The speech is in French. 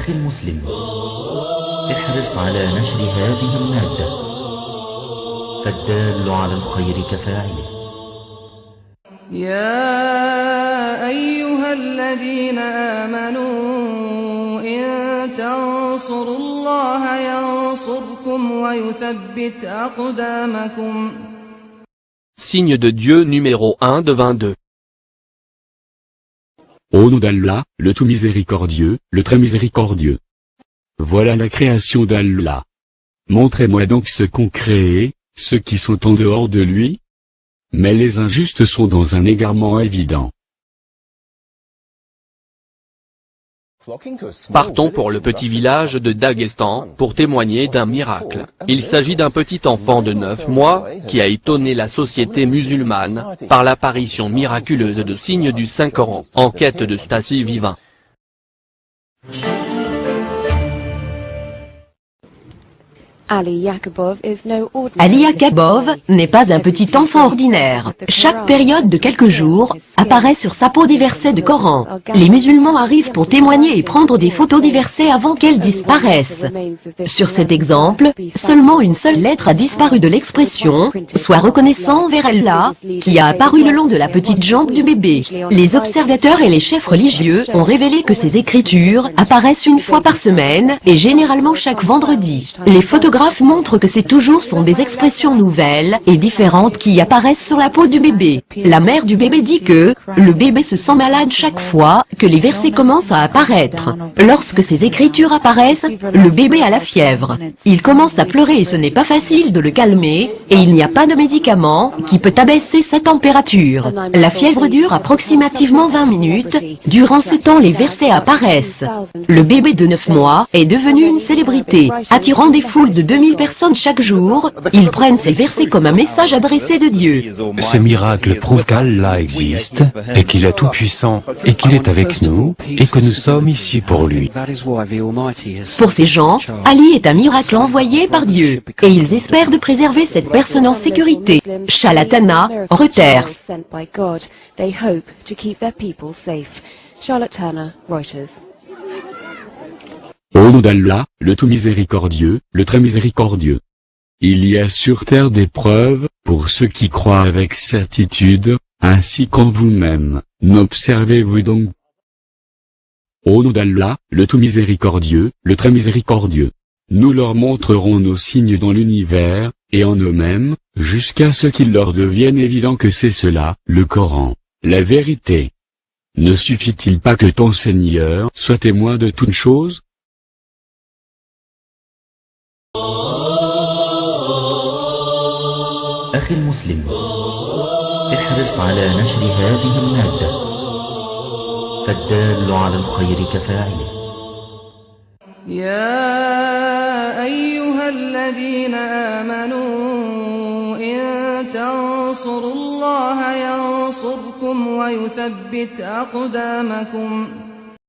أخي المسلم، احرص على نشر هذه المادة، فالدال على الخير كفاعله. يا أيها الذين آمنوا إن تنصروا الله ينصركم ويثبت أقدامكم. Signe de Dieu numéro 1 de 22. Au nom d'Allah, le tout miséricordieux, le très miséricordieux. Voilà la création d'Allah. Montrez-moi donc ceux qu'ont créé, ceux qui sont en dehors de lui. Mais les injustes sont dans un égarement évident. Partons pour le petit village de Daghestan, pour témoigner d'un miracle. Il s'agit d'un petit enfant de 9 mois, qui a étonné la société musulmane, par l'apparition miraculeuse de signes du Saint-Coran, en quête de Stacy Vivant. Ali Yakubov n'est pas un petit enfant ordinaire. Chaque période de quelques jours, apparaît sur sa peau des versets de Coran. Les musulmans arrivent pour témoigner et prendre des photos des versets avant qu'elles disparaissent. Sur cet exemple, seulement une seule lettre a disparu de l'expression « Sois reconnaissant envers Allah » qui a apparu le long de la petite jambe du bébé. Les observateurs et les chefs religieux ont révélé que ces écritures apparaissent une fois par semaine et généralement chaque vendredi. Les photographes montrent que ces toujours sont des expressions nouvelles et différentes qui apparaissent sur la peau du bébé. La mère du bébé dit que le bébé se sent malade chaque fois que les versets commencent à apparaître. Lorsque ces écritures apparaissent, le bébé a la fièvre. Il commence à pleurer et ce n'est pas facile de le calmer, et il n'y a pas de médicament qui peut abaisser sa température. La fièvre dure approximativement 20 minutes. Durant ce temps, les versets apparaissent. Le bébé de 9 mois est devenu une célébrité, attirant des foules de 2000 personnes chaque jour. Ils prennent ces versets comme un message adressé de Dieu. Ces miracles prouvent qu'Allah existe, et qu'il est tout-puissant, et qu'il est avec nous, et que nous sommes ici pour lui. Pour ces gens, Ali est un miracle envoyé par Dieu, et ils espèrent de préserver cette personne en sécurité. Shalatana, Reuters. Au nom d'Allah, le tout miséricordieux, le très miséricordieux. Il y a sur terre des preuves, pour ceux qui croient avec certitude, ainsi qu'en vous-même, n'observez-vous donc. Au nom d'Allah, le tout miséricordieux, le très miséricordieux. Nous leur montrerons nos signes dans l'univers, et en eux-mêmes, jusqu'à ce qu'il leur devienne évident que c'est cela, le Coran, la vérité. Ne suffit-il pas que ton Seigneur soit témoin de toutes choses? أخي المسلم، احرص على نشر هذه المادة، فالدال على الخير كفاعله. يا أيها الذين آمنوا إن تنصروا الله ينصركم ويثبت أقدامكم.